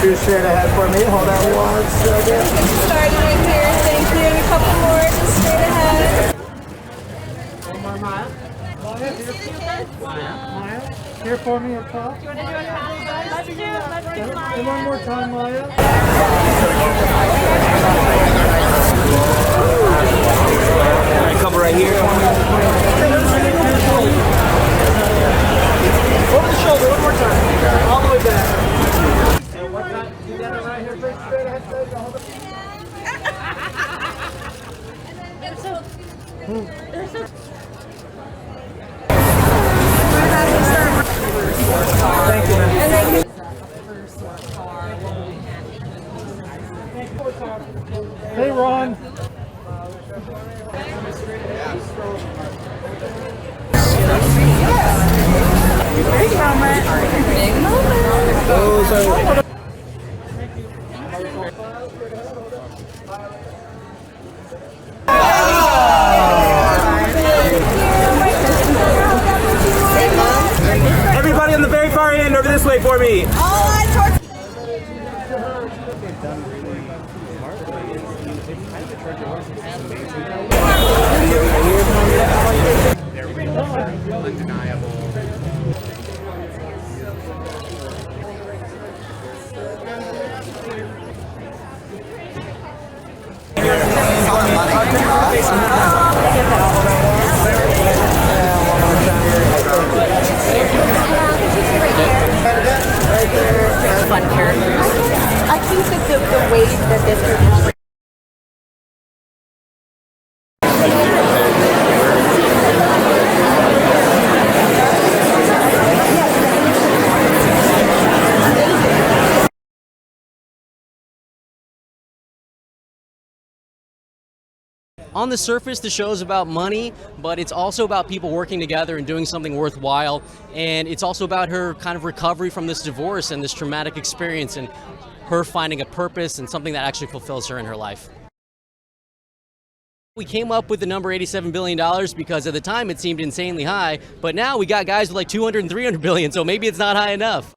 Two straight ahead for me. Hold on 1 second. Starting right here. Thank you. A couple more. Just straight ahead. One more mile. Maya, here for me up top. Let's do Maya. And one more time, Maya. Alright, couple right here. Over the shoulder, one more time. All the way back. And one time, do that right here, face straight ahead, straight. Hold it. Thank you, man. Hey, Ron. Big moment. Big moment. Those are... Everybody on the very far end, over this way for me. All eyes towards. Undeniable. Fun characters. I think that the way that this character. On the surface, the show is about money, but it's also about people working together and doing something worthwhile. And it's also about her kind of recovery from this divorce and this traumatic experience and her finding a purpose and something that actually fulfills her in her life. We came up with the number $87 billion because at the time it seemed insanely high, but now we got guys with like 200 and 300 billion, so maybe it's not high enough.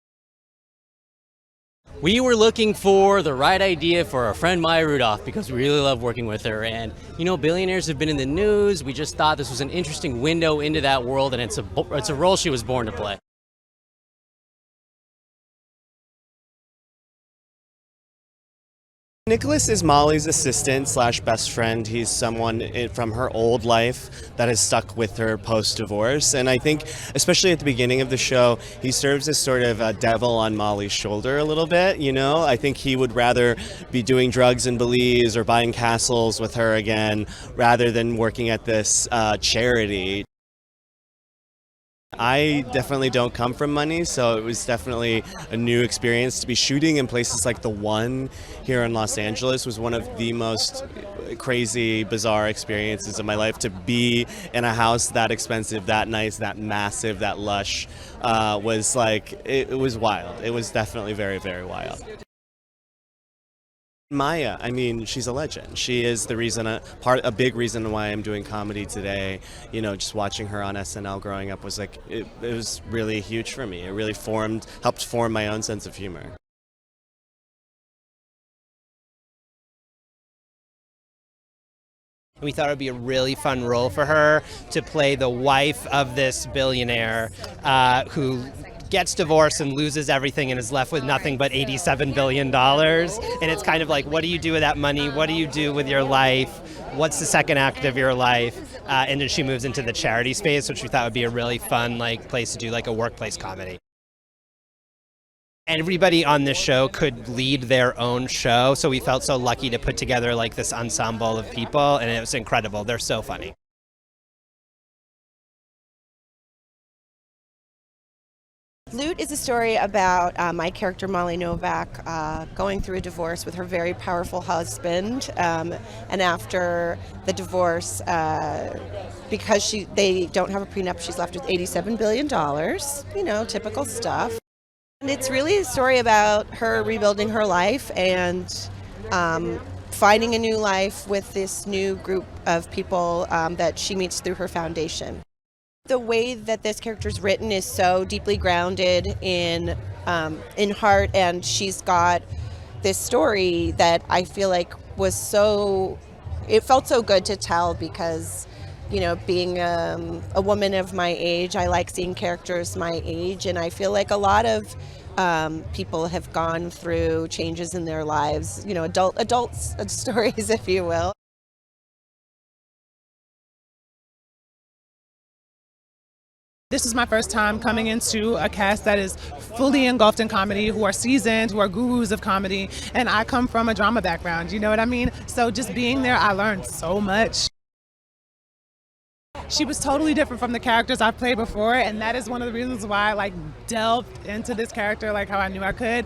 We were looking for the right idea for our friend Maya Rudolph because we really love working with her. And, you know, billionaires have been in the news. We just thought this was an interesting window into that world, and it's a role she was born to play. Nicholas is Molly's assistant slash best friend. He's someone from her old life that has stuck with her post-divorce. And I think, especially at the beginning of the show, he serves as sort of a devil on Molly's shoulder a little bit, you know? I think he would rather be doing drugs in Belize or buying castles with her again, rather than working at this charity. I definitely don't come from money, so it was definitely a new experience. To be shooting in places like The One here in Los Angeles was one of the most crazy, bizarre experiences of my life. To be in a house that expensive, that nice, that massive, that lush was like, it was wild. It was definitely very, very wild. Maya, I mean, she's a legend. She is the reason, a big reason why I'm doing comedy today. You know, just watching her on SNL growing up was like, it was really huge for me. It really helped form my own sense of humor. We thought it would be a really fun role for her to play the wife of this billionaire who gets divorced and loses everything and is left with nothing but $87 billion. And it's kind of like, what do you do with that money? What do you do with your life? What's the second act of your life? And then she moves into the charity space, which we thought would be a really fun place to do like a workplace comedy. Everybody on this show could lead their own show, so we felt so lucky to put together like this ensemble of people, and it was incredible. They're so funny. Loot is a story about my character Molly Novak going through a divorce with her very powerful husband, and after the divorce, because they don't have a prenup, she's left with $87 billion, you know, typical stuff. And it's really a story about her rebuilding her life and finding a new life with this new group of people that she meets through her foundation. The way that this character is written is so deeply grounded in in heart, and she's got this story that I feel like it felt so good to tell because, being a woman of my age, I like seeing characters my age, and I feel like a lot of people have gone through changes in their lives, adult stories, if you will. This is my first time coming into a cast that is fully engulfed in comedy, who are seasoned, who are gurus of comedy, and I come from a drama background, you know what I mean? So just being there, I learned so much. She was totally different from the characters I've played before, and that is one of the reasons why I delved into this character like how I knew I could.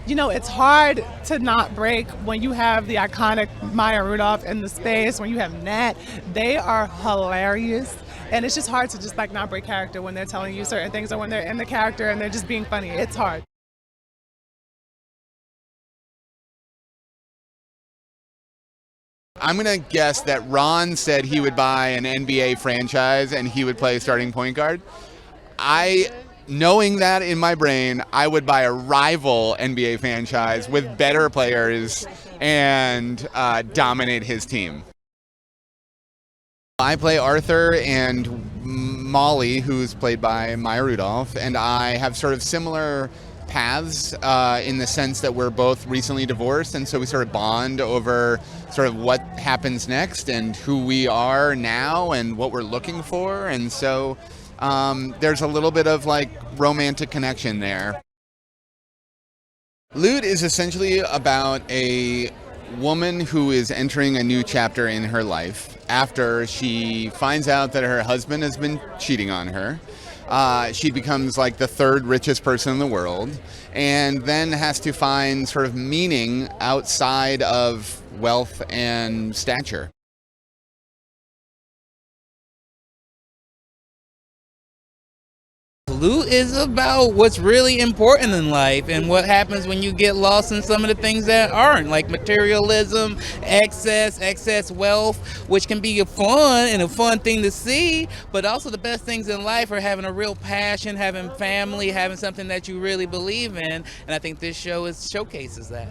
It's hard to not break when you have the iconic Maya Rudolph in the space, when you have Nat. They are hilarious. And it's just hard to just not break character when they're telling you certain things or when they're in the character and they're just being funny. It's hard. I'm going to guess that Ron said he would buy an NBA franchise and he would play starting point guard. Knowing that in my brain, I would buy a rival NBA franchise with better players and dominate his team. I play Arthur, and Molly, who's played by Maya Rudolph, and I have sort of similar paths in the sense that we're both recently divorced, and so we sort of bond over sort of what happens next and who we are now and what we're looking for, and so there's a little bit of romantic connection there. Loot is essentially about a woman who is entering a new chapter in her life after she finds out that her husband has been cheating on her. She becomes the third richest person in the world, and then has to find sort of meaning outside of wealth and stature. Loot is about what's really important in life and what happens when you get lost in some of the things that aren't, like materialism, excess wealth, which can be a fun thing to see, but also the best things in life are having a real passion, having family, having something that you really believe in, and I think this show showcases that.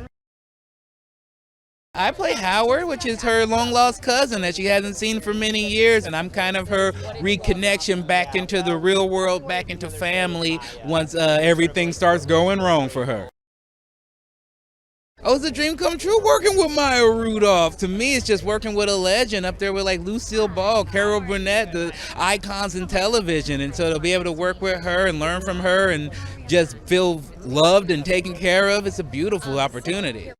I play Howard, which is her long-lost cousin that she hasn't seen for many years, and I'm kind of her reconnection back into the real world, back into family, once everything starts going wrong for her. Oh, it's a dream come true working with Maya Rudolph. To me, it's just working with a legend up there with Lucille Ball, Carol Burnett, the icons in television, and so to be able to work with her and learn from her and just feel loved and taken care of, it's a beautiful opportunity.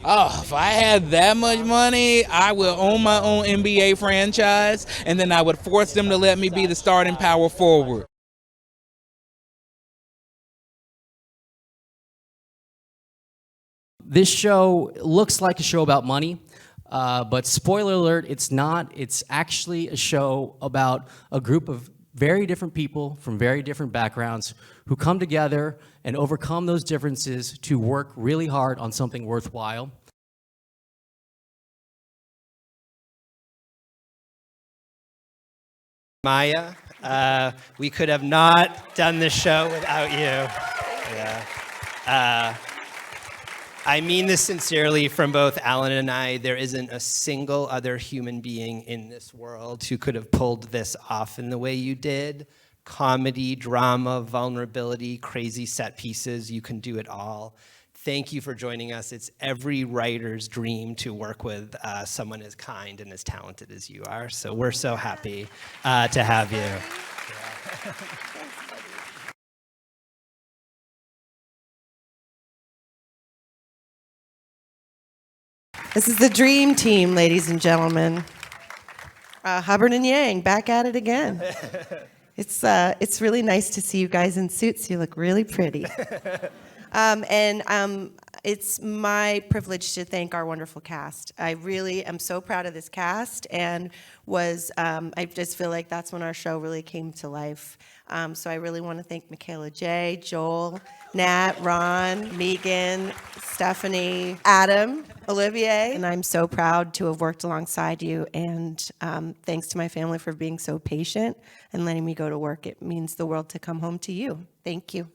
Oh, if I had that much money, I would own my own NBA franchise, and then I would force them to let me be the starting power forward. This show looks like a show about money, but spoiler alert, it's not. It's actually a show about a group of very different people from very different backgrounds who come together and overcome those differences to work really hard on something worthwhile. Maya, we could have not done this show without you. Yeah. I mean this sincerely from both Alan and I. There isn't a single other human being in this world who could have pulled this off in the way you did. Comedy, drama, vulnerability, crazy set pieces, you can do it all. Thank you for joining us. It's every writer's dream to work with someone as kind and as talented as you are. So we're so happy to have you. Yeah. This is the dream team, ladies and gentlemen. Hubbard and Yang, back at it again. It's really nice to see you guys in suits. You look really pretty. And It's my privilege to thank our wonderful cast. I really am so proud of this cast, and I just feel like that's when our show really came to life. So I really want to thank Michaela J, Joel, Nat, Ron, Megan, Stephanie, Adam, Olivier, and I'm so proud to have worked alongside you, and thanks to my family for being so patient and letting me go to work. It means the world to come home to you. Thank you.